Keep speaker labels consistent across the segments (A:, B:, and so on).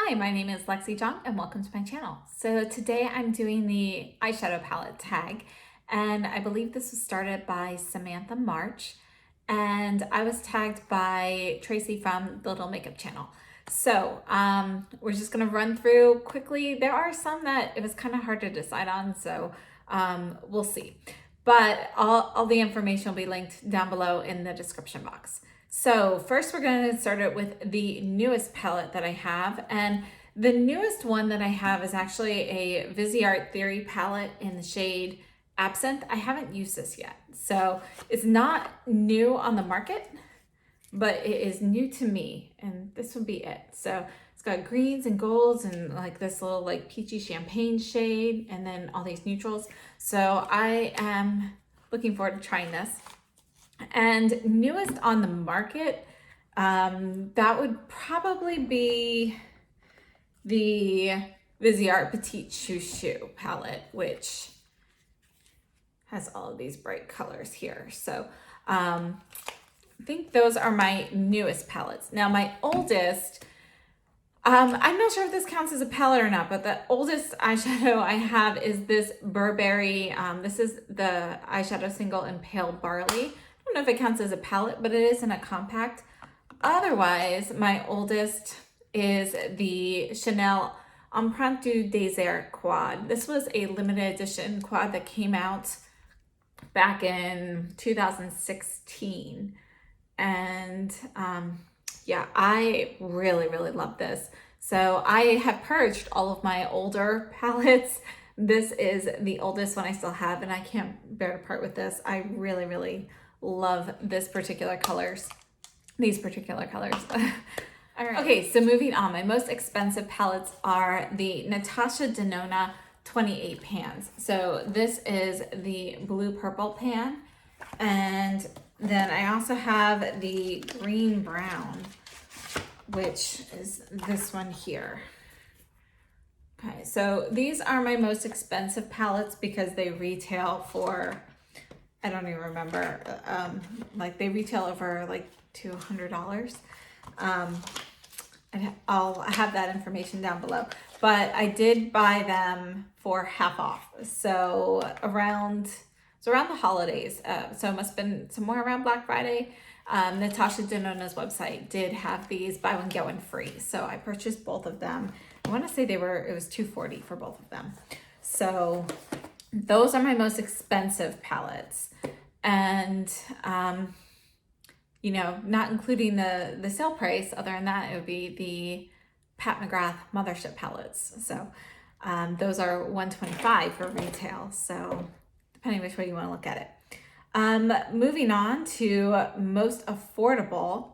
A: Hi, my name is Lexi John and welcome to my channel. So today I'm doing the eyeshadow palette tag, and I believe this was started by Samantha March, and I was tagged by Tracy from the Little Makeup channel. So we're just gonna run through quickly. There are some that it was kind of hard to decide on, so we'll see. But all the information will be linked down below in the description box. So first we're going to start it with the newest palette that I have, and the newest one that I have is actually a Viseart Theory palette in the shade Absinthe. I haven't used this yet, so it's not new on the market, but it is new to me, and this would be it. So it's got greens and golds and like this little like peachy champagne shade, and then all these neutrals. So I am looking forward to trying this. And newest on the market, that would probably be the Viseart Petite Chouchou palette, which has all of these bright colors here. So I think those are my newest palettes. Now my oldest, I'm not sure if this counts as a palette or not, but the oldest eyeshadow I have is this Burberry. This is the eyeshadow single in Pale Barley. I don't know if it counts as a palette, but it is in a compact. Otherwise, my oldest is the Chanel Empreinte du Désert quad. This was a limited edition quad that came out back in 2016. And yeah, I really love this. So I have purged all of my older palettes. This is the oldest one I still have, and I can't bear to part with this. I really love these particular colors. All right. Okay, so moving on, my most expensive palettes are the Natasha Denona 28 pans. So this is the blue purple pan, and then I also have the green brown, which is this one here. Okay, so these are my most expensive palettes because they retail for, I don't even remember, like they retail over like $200. And I'll have that information down below, but I did buy them for half off. So around the holidays, so it must have been somewhere around Black Friday. Natasha Denona's website did have these buy one get one free, so I purchased both of them. I want to say it was $240 for both of them. So those are my most expensive palettes, and you know, not including the sale price. Other than that, it would be the Pat McGrath Mothership palettes. So those are $125 for retail. So depending which way you want to look at it. Moving on to most affordable,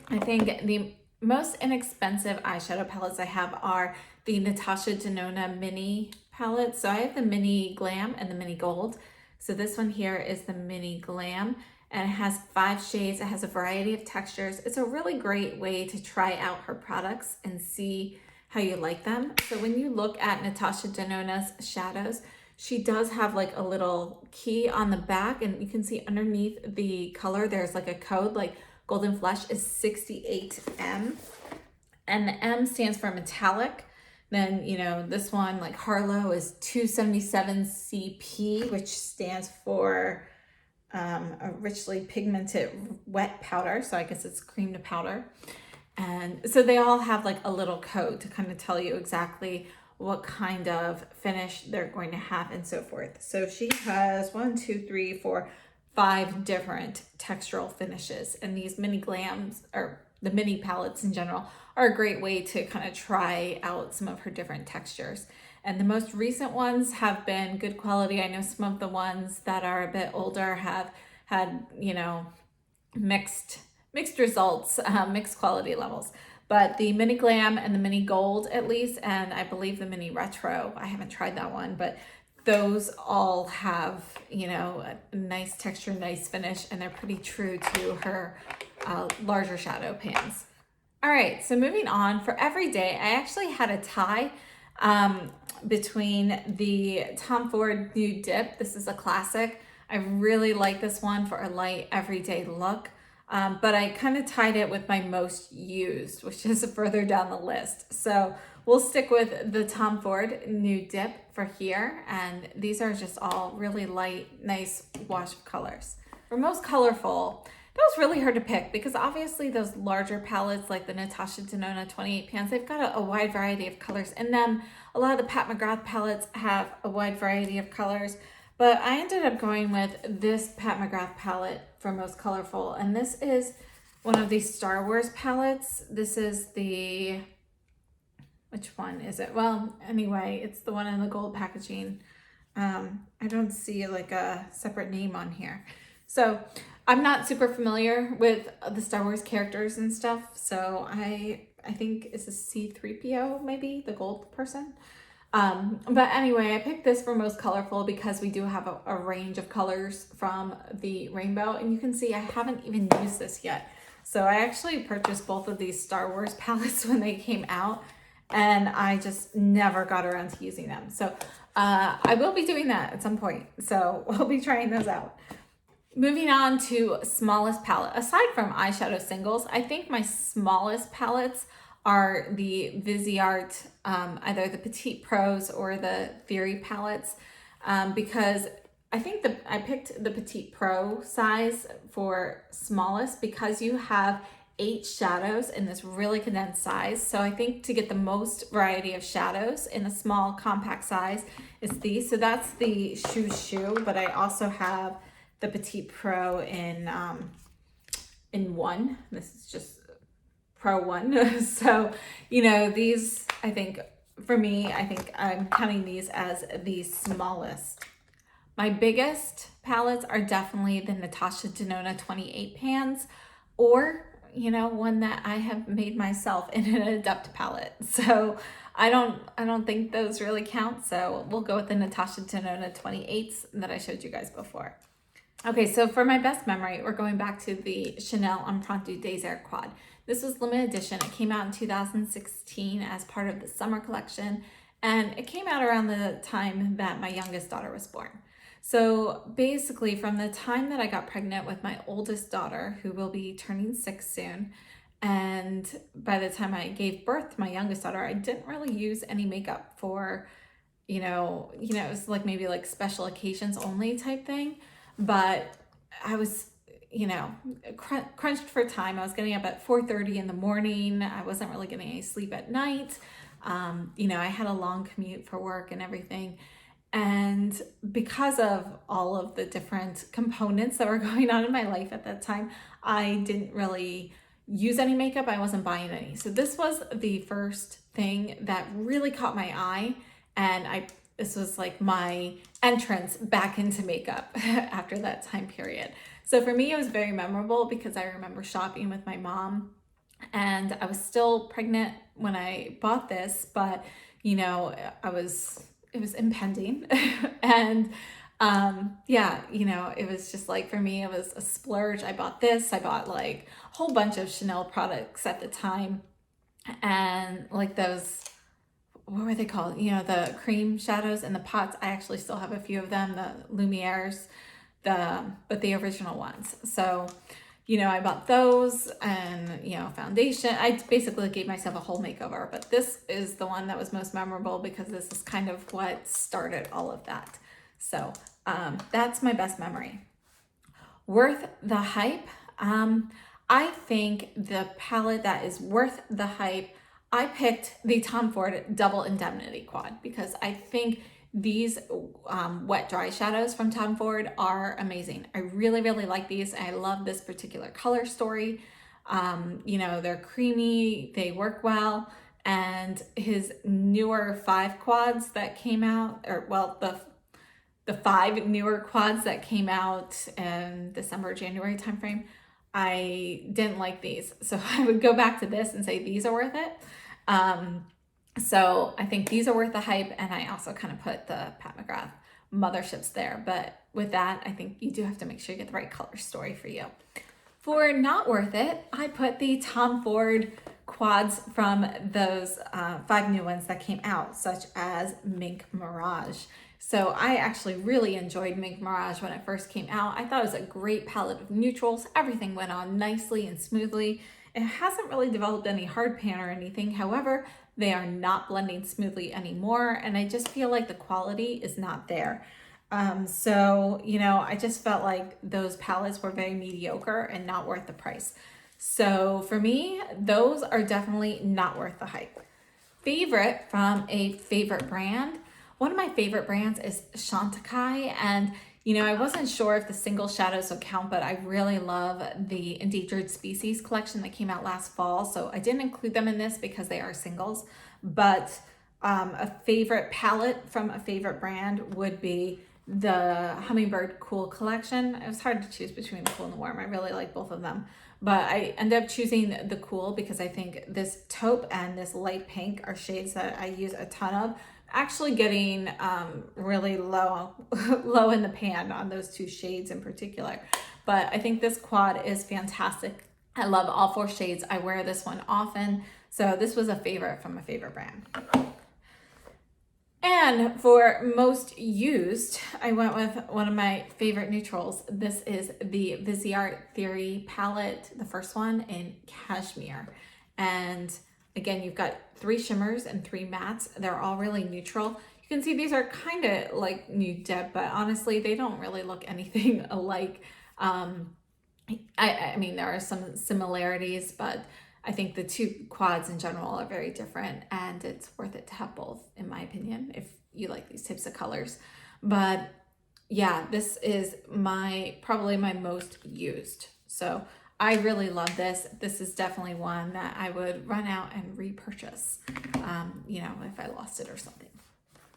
A: I think the most inexpensive eyeshadow palettes I have are the Natasha Denona mini palettes. So I have the mini glam and the mini gold. So this one here is the mini glam, and it has 5 shades. It has a variety of textures. It's a really great way to try out her products and see how you like them. So when you look at Natasha Denona's shadows, she does have like a little key on the back, and you can see underneath the color there's like a code, like Golden Flesh is 68M, and the M stands for metallic. Then, you know, this one like Harlow is 277 CP, which stands for a richly pigmented wet powder. So I guess it's cream to powder. And so they all have like a little code to kind of tell you exactly what kind of finish they're going to have and so forth. So she has 5 different textural finishes, and these mini glams, or the mini palettes in general, are a great way to kind of try out some of her different textures. And the most recent ones have been good quality. I know some of the ones that are a bit older have had, you know, mixed results, mixed quality levels. But the mini glam and the mini gold, at least, and I believe the mini retro, I haven't tried that one, but those all have, you know, a nice texture, nice finish, and they're pretty true to her larger shadow pans. All right, so moving on, for everyday, I actually had a tie between the Tom Ford Nude Dip. This is a classic. I really like this one for a light everyday look. but I kind of tied it with my most used, which is further down the list. So we'll stick with the Tom Ford Nude Dip for here, and these are just all really light, nice wash of colors. For most colorful, that was really hard to pick because obviously those larger palettes like the Natasha Denona 28 pans, they've got a wide variety of colors in them. A lot of the Pat McGrath palettes have a wide variety of colors, but I ended up going with this Pat McGrath palette for most colorful, and this is one of these Star Wars palettes. This is the, which one is it? Well, anyway, it's the one in the gold packaging. I don't see like a separate name on here. So I'm not super familiar with the Star Wars characters and stuff. So I think it's a C-3PO, maybe the gold person. But anyway, I picked this for most colorful because we do have a range of colors from the rainbow, and you can see I haven't even used this yet. So I actually purchased both of these Star Wars palettes when they came out, and I just never got around to using them. So I will be doing that at some point. So we'll be trying those out. Moving on to smallest palette. Aside from eyeshadow singles, I think my smallest palettes are the Viseart, either the Petite Pros or the Theory palettes, because I think I picked the Petite Pro size for smallest because you have 8 shadows in this really condensed size. So I think to get the most variety of shadows in a small compact size is these. So that's the Shoe, but I also have the Petite Pro in 1. This is just Pro 1. So, you know, these, I think, for me, I think I'm counting these as the smallest. My biggest palettes are definitely the Natasha Denona 28 pans, or, you know, one that I have made myself in an Adept palette. So I don't think those really count. So we'll go with the Natasha Denona 28s that I showed you guys before. Okay, so for my best memory, we're going back to the Chanel Empreinte Désert quad. This was limited edition. It came out in 2016 as part of the summer collection, and it came out around the time that my youngest daughter was born. So basically, from the time that I got pregnant with my oldest daughter, who will be turning 6 soon, and by the time I gave birth to my youngest daughter, I didn't really use any makeup for, you know, it was like maybe like special occasions only type thing. But I was, you know, crunched for time. I was getting up at 4:30 in the morning. I wasn't really getting any sleep at night. You know, I had a long commute for work and everything. And because of all of the different components that were going on in my life at that time, I didn't really use any makeup. I wasn't buying any. So this was the first thing that really caught my eye, and this was like my entrance back into makeup after that time period. So for me, it was very memorable because I remember shopping with my mom, and I was still pregnant when I bought this, but you know, it was impending. And yeah, you know, it was just like, for me, it was a splurge. I bought this. I bought like a whole bunch of Chanel products at the time, and like those, what were they called? You know, the cream shadows in the pots. I actually still have a few of them, the Lumieres, but the original ones. So, you know, I bought those, and, you know, foundation. I basically gave myself a whole makeover, but this is the one that was most memorable because this is kind of what started all of that. So that's my best memory. Worth the hype. I think the palette that is worth the hype, I picked the Tom Ford Double Indemnity Quad because I think these wet dry shadows from Tom Ford are amazing. I really, really like these. I love this particular color story. You know, they're creamy, they work well, and his newer 5 quads that came out, or well, the 5 newer quads that came out in December, January timeframe, I didn't like these. So I would go back to this and say these are worth it. So I think these are worth the hype, and I also kind of put the Pat McGrath motherships there. But with that, I think you do have to make sure you get the right color story for you. For not worth it, I put the Tom Ford quads from those 5 new ones that came out, such as Mink Mirage. So I actually really enjoyed Mink Mirage when it first came out. I thought it was a great palette of neutrals. Everything went on nicely and smoothly. It hasn't really developed any hard pan or anything. However, they are not blending smoothly anymore, and I just feel like the quality is not there. So, you know, I just felt like those palettes were very mediocre and not worth the price. So for me, those are definitely not worth the hype. Favorite from a favorite brand. One of my favorite brands is Chantecaille, and you know, I wasn't sure if the single shadows would count, but I really love the Endangered Species collection that came out last fall, so I didn't include them in this because they are singles. But a favorite palette from a favorite brand would be the Hummingbird Cool collection. It was hard to choose between the Cool and the Warm. I really like both of them, but I ended up choosing the Cool because I think this taupe and this light pink are shades that I use a ton of. Actually getting really low low in the pan on those two shades in particular, but I think this quad is fantastic. I love all four shades. I wear this one often, so this was a favorite from a favorite brand. And for most used, I went with one of my favorite neutrals. This is the Viseart Theory palette, the first one in Cashmere. And again, you've got 3 shimmers and 3 mattes. They're all really neutral. You can see these are kind of like Nude Dip, but honestly, they don't really look anything alike. I mean, there are some similarities, but I think the two quads in general are very different, and it's worth it to have both, in my opinion, if you like these types of colors. But yeah, this is probably my most used. So I really love this. This is definitely one that I would run out and repurchase, you know, if I lost it or something.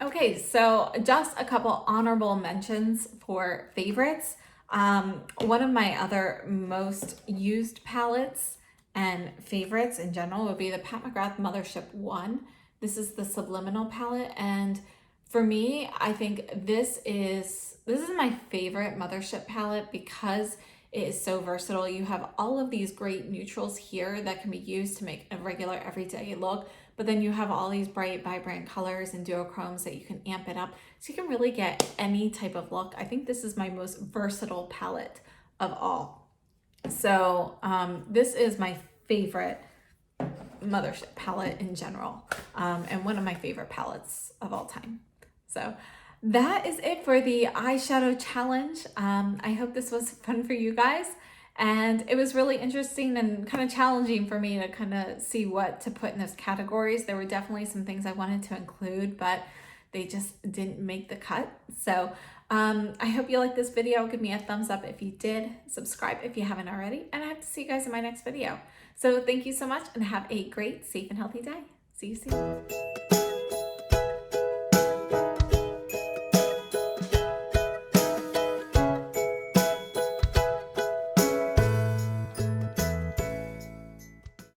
A: Okay, so just a couple honorable mentions for favorites. One of my other most used palettes and favorites in general would be the Pat McGrath Mothership 1. This is the Subliminal palette, and for me, I think this is my favorite Mothership palette because it is so versatile. You have all of these great neutrals here that can be used to make a regular everyday look, but then you have all these bright, vibrant colors and duochromes that you can amp it up, so you can really get any type of look. I think this is my most versatile palette of all. So this is my favorite Mothership palette in general, and one of my favorite palettes of all time. So that is it for the eyeshadow challenge. I hope this was fun for you guys, and it was really interesting and kind of challenging for me to kind of see what to put in those categories. There were definitely some things I wanted to include, but they just didn't make the cut. So I hope you liked this video. Give me a thumbs up if you did. Subscribe if you haven't already. And I hope to see you guys in my next video. So thank you so much and have a great, safe, and healthy day. See you soon.